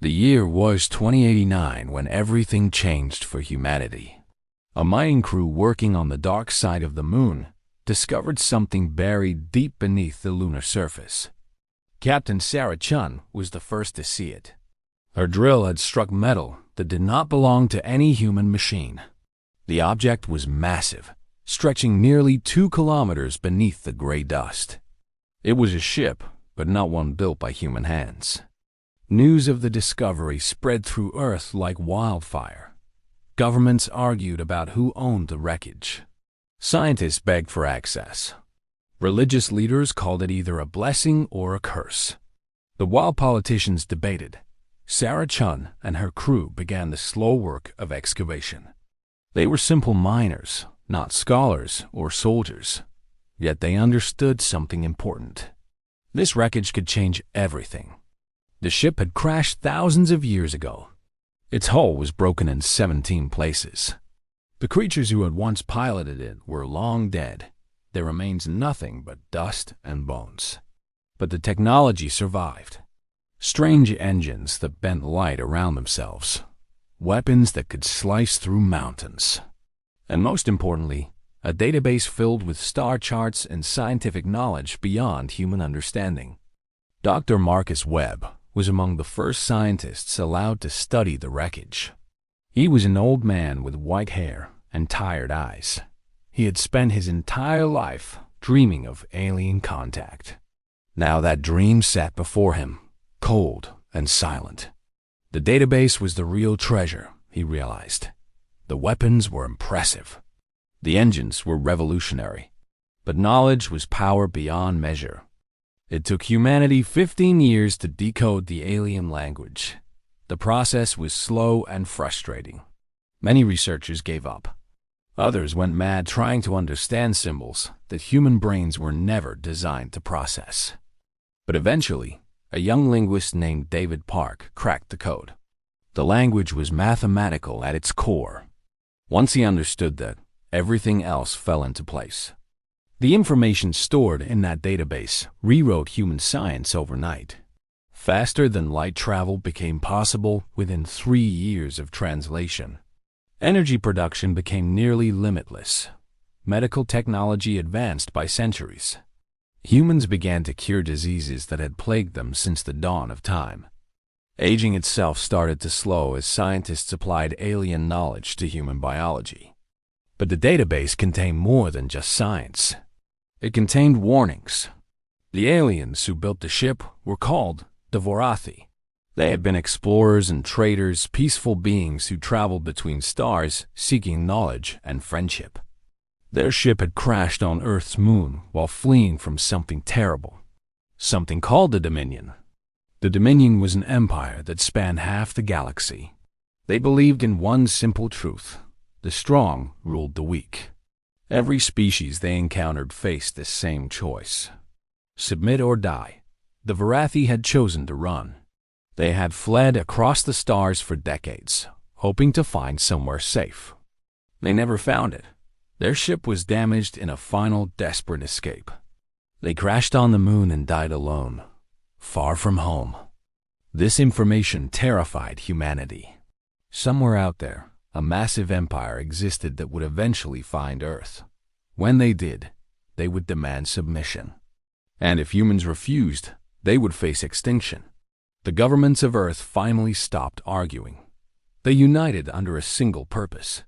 The year was 2089 when everything changed for humanity. A mining crew working on the dark side of the moon discovered something buried deep beneath the lunar surface. Captain Sarah Chun was the first to see it. Her drill had struck metal that did not belong to any human machine. The object was massive, stretching nearly 2 kilometers beneath the gray dust. It was a ship, but not one built by human hands. News of the discovery spread through Earth like wildfire. Governments argued about who owned the wreckage. Scientists begged for access. Religious leaders called it either a blessing or a curse. But while politicians debated, Sarah Chun and her crew began the slow work of excavation. They were simple miners, not scholars or soldiers, yet they understood something important. This wreckage could change everything. The ship had crashed thousands of years ago. Its hull was broken in 17 places. The creatures who had once piloted it were long dead. There remains nothing but dust and bones. But the technology survived. Strange engines that bent light around themselves. Weapons that could slice through mountains. And most importantly, a database filled with star charts and scientific knowledge beyond human understanding. Dr. Marcus Webb was among the first scientists allowed to study the wreckage. He was an old man with white hair and tired eyes. He had spent his entire life dreaming of alien contact. Now that dream sat before him, cold and silent. The database was the real treasure, he realized. The weapons were impressive. The engines were revolutionary. But knowledge was power beyond measure. It took humanity 15 years to decode the alien language. The process was slow and frustrating. Many researchers gave up. Others went mad trying to understand symbols that human brains were never designed to process. But eventually, a young linguist named David Park cracked the code. The language was mathematical at its core. Once he understood that, everything else fell into place. The information stored in that database rewrote human science overnight. Faster than light travel became possible within 3 years of translation. Energy production became nearly limitless. Medical technology advanced by centuries. Humans began to cure diseases that had plagued them since the dawn of time. Aging itself started to slow as scientists applied alien knowledge to human biology. But the database contained more than just science. It contained warnings. The aliens who built the ship were called Dvorathi. They had been explorers and traders, peaceful beings who traveled between stars seeking knowledge and friendship. Their ship had crashed on Earth's moon while fleeing from something terrible, something called the Dominion. The Dominion was an empire that spanned half the galaxy. They believed in one simple truth: the strong ruled the weak. Every species they encountered faced the same choice: submit or die. The Dvorathi had chosen to run. They had fled across the stars for decades, hoping to find somewhere safe. They never found it. Their ship was damaged in a final desperate escape. They crashed on the moon and died alone, far from home. This information terrified humanity. Somewhere out there, a massive empire existed that would eventually find Earth. When they did, they would demand submission. And if humans refused, they would face extinction. The governments of Earth finally stopped arguing. They united under a single purpose.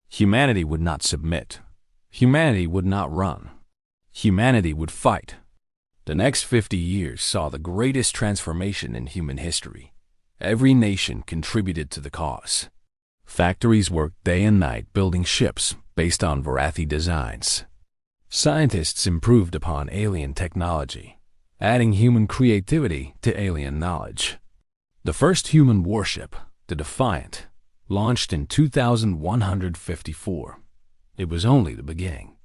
Humanity would not submit. Humanity would not run. Humanity would fight. The next 50 years saw the greatest transformation in human history. Every nation contributed to the cause. Factories worked day and night building ships based on Dvorathi designs. Scientists improved upon alien technology, adding human creativity to alien knowledge. The first human warship, the Defiant, launched in 2154. It was only the beginning.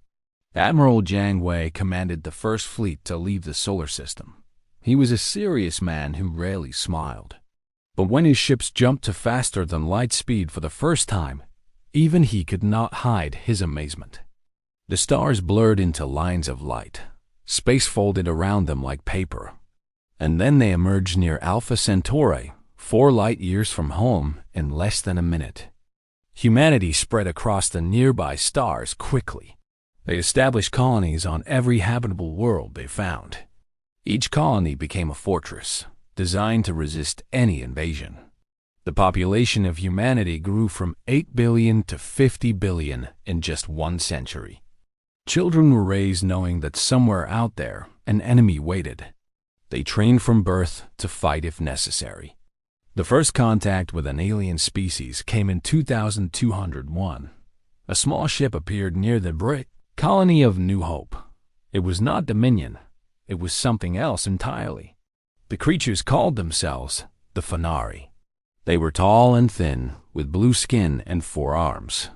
Admiral Jiang Wei commanded the first fleet to leave the solar system. He was a serious man who rarely smiled. But when his ships jumped to faster than light speed for the first time, even he could not hide his amazement. The stars blurred into lines of light. Space folded around them like paper. And then they emerged near Alpha Centauri, 4 light years from home in less than a minute. Humanity spread across the nearby stars quickly. They established colonies on every habitable world they found. Each colony became a fortress, designed to resist any invasion. The population of humanity grew from 8 billion to 50 billion in just 1 century. Children were raised knowing that somewhere out there, an enemy waited. They trained from birth to fight if necessary. The first contact with an alien species came in 2201. A small ship appeared near the Brit colony of New Hope. It was not Dominion. It was something else entirely. The creatures called themselves the Fenari. They were tall and thin, with blue skin and 4 arms.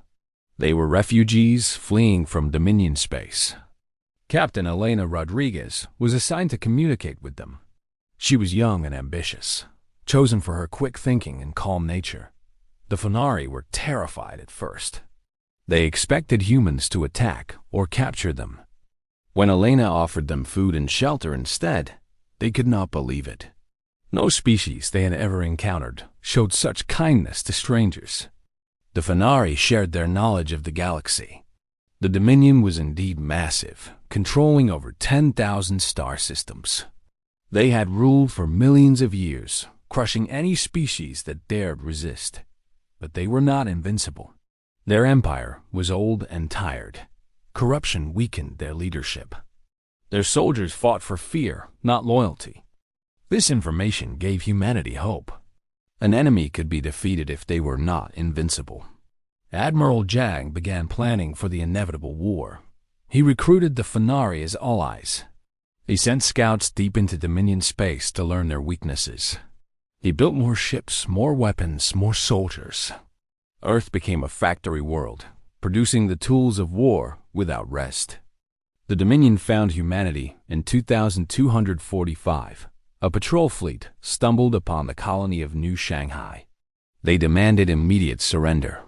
They were refugees fleeing from Dominion space. Captain Elena Rodriguez was assigned to communicate with them. She was young and ambitious, chosen for her quick thinking and calm nature. The Fenari were terrified at first. They expected humans to attack or capture them. When Elena offered them food and shelter instead, they could not believe it. No species they had ever encountered showed such kindness to strangers. The Fenari shared their knowledge of the galaxy. The Dominion was indeed massive, controlling over 10,000 star systems. They had ruled for millions of years, crushing any species that dared resist. But they were not invincible. Their empire was old and tired. Corruption weakened their leadership. Their soldiers fought for fear, not loyalty. This information gave humanity hope. An enemy could be defeated if they were not invincible. Admiral Zhang began planning for the inevitable war. He recruited the Fenari as allies. He sent scouts deep into Dominion space to learn their weaknesses. He built more ships, more weapons, more soldiers. Earth became a factory world, producing the tools of war without rest. The Dominion found humanity in 2245. A patrol fleet stumbled upon the colony of New Shanghai. They demanded immediate surrender.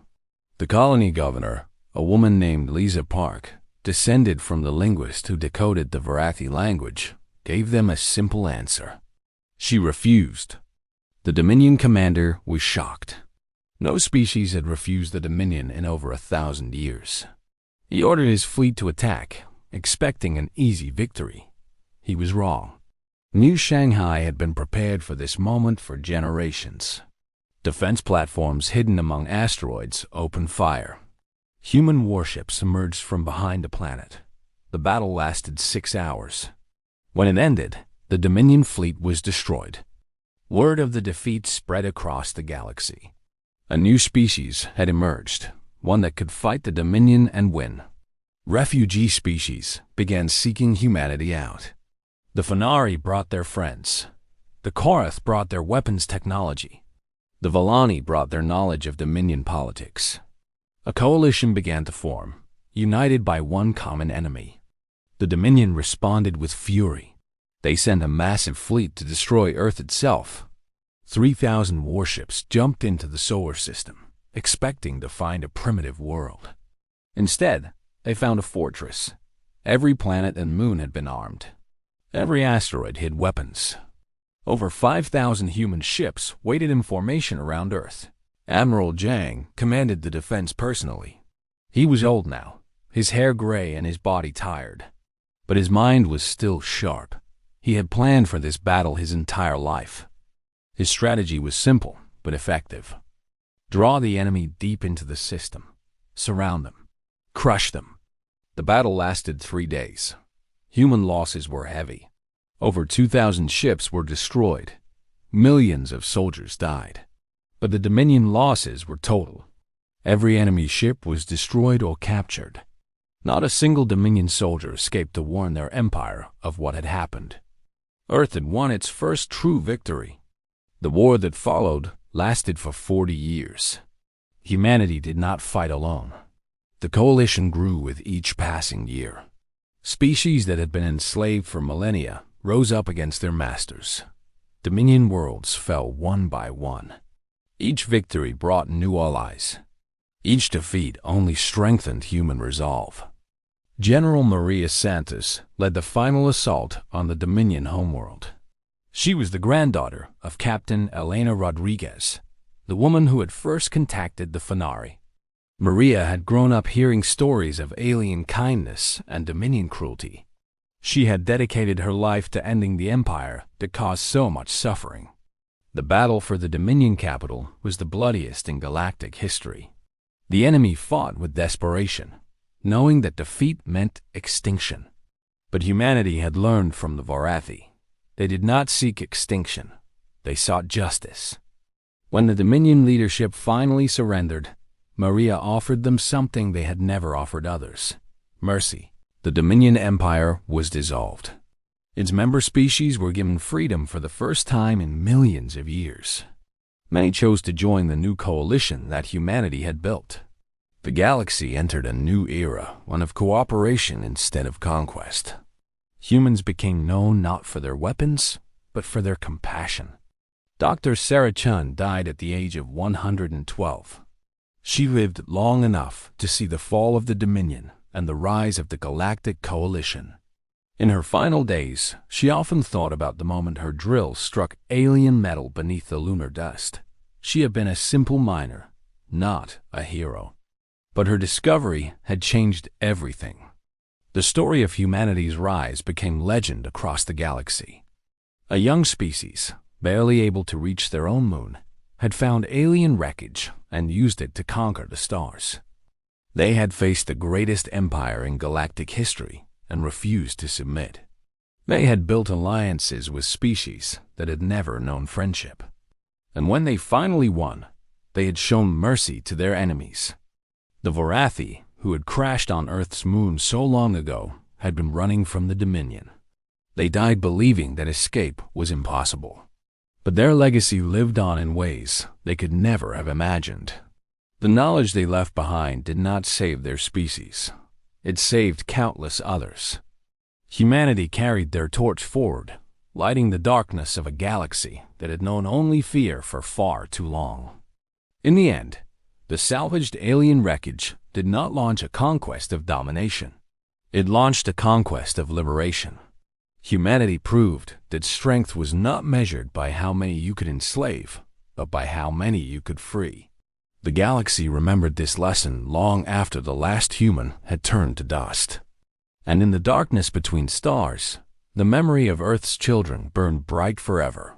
The colony governor, a woman named Lisa Park, descended from the linguist who decoded the Marathi language, gave them a simple answer. She refused. The Dominion commander was shocked. No species had refused the Dominion in over 1,000 years. He ordered his fleet to attack, expecting an easy victory. He was wrong. New Shanghai had been prepared for this moment for generations. Defense platforms hidden among asteroids opened fire. Human warships emerged from behind the planet. The battle lasted 6 hours. When it ended, the Dominion fleet was destroyed. Word of the defeat spread across the galaxy. A new species had emerged, one that could fight the Dominion and win. Refugee species began seeking humanity out. The Fenari brought their friends. The Korath brought their weapons technology. The Vallani brought their knowledge of Dominion politics. A coalition began to form, united by one common enemy. The Dominion responded with fury. They sent a massive fleet to destroy Earth itself. 3,000 warships jumped into the solar system, expecting to find a primitive world. Instead, they found a fortress. Every planet and moon had been armed. Every asteroid hid weapons. Over 5,000 human ships waited in formation around Earth. Admiral Zhang commanded the defense personally. He was old now, his hair gray and his body tired. But his mind was still sharp. He had planned for this battle his entire life. His strategy was simple but effective. Draw the enemy deep into the system. Surround them. Crush them. The battle lasted 3 days. Human losses were heavy. Over 2,000 ships were destroyed. Millions of soldiers died. But the Dominion losses were total. Every enemy ship was destroyed or captured. Not a single Dominion soldier escaped to warn their empire of what had happened. Earth had won its first true victory. The war that followed lasted for 40 years. Humanity did not fight alone. The coalition grew with each passing year. Species that had been enslaved for millennia rose up against their masters. Dominion worlds fell one by one. Each victory brought new allies. Each defeat only strengthened human resolve. General Maria Santos led the final assault on the Dominion homeworld. She was the granddaughter of Captain Elena Rodriguez, the woman who had first contacted the Fenari. Maria had grown up hearing stories of alien kindness and Dominion cruelty. She had dedicated her life to ending the empire that caused so much suffering. The battle for the Dominion capital was the bloodiest in galactic history. The enemy fought with desperation, knowing that defeat meant extinction. But humanity had learned from the Vorathi. They did not seek extinction. They sought justice. When the Dominion leadership finally surrendered, Maria offered them something they had never offered others: mercy. The Dominion Empire was dissolved. Its member species were given freedom for the first time in millions of years. Many chose to join the new coalition that humanity had built. The galaxy entered a new era, one of cooperation instead of conquest. Humans became known not for their weapons, but for their compassion. Dr. Sarah Chun died at the age of 112. She lived long enough to see the fall of the Dominion and the rise of the Galactic Coalition. In her final days, she often thought about the moment her drill struck alien metal beneath the lunar dust. She had been a simple miner, not a hero. But her discovery had changed everything. The story of humanity's rise became legend across the galaxy. A young species, barely able to reach their own moon, had found alien wreckage and used it to conquer the stars. They had faced the greatest empire in galactic history and refused to submit. They had built alliances with species that had never known friendship. And when they finally won, they had shown mercy to their enemies. The Vorathi, who had crashed on Earth's moon so long ago, had been running from the Dominion. They died believing that escape was impossible. But their legacy lived on in ways they could never have imagined. The knowledge they left behind did not save their species. It saved countless others. Humanity carried their torch forward, lighting the darkness of a galaxy that had known only fear for far too long. In the end, the salvaged alien wreckage did not launch a conquest of domination. It launched a conquest of liberation. Humanity proved that strength was not measured by how many you could enslave, but by how many you could free. The galaxy remembered this lesson long after the last human had turned to dust. And in the darkness between stars, the memory of Earth's children burned bright forever.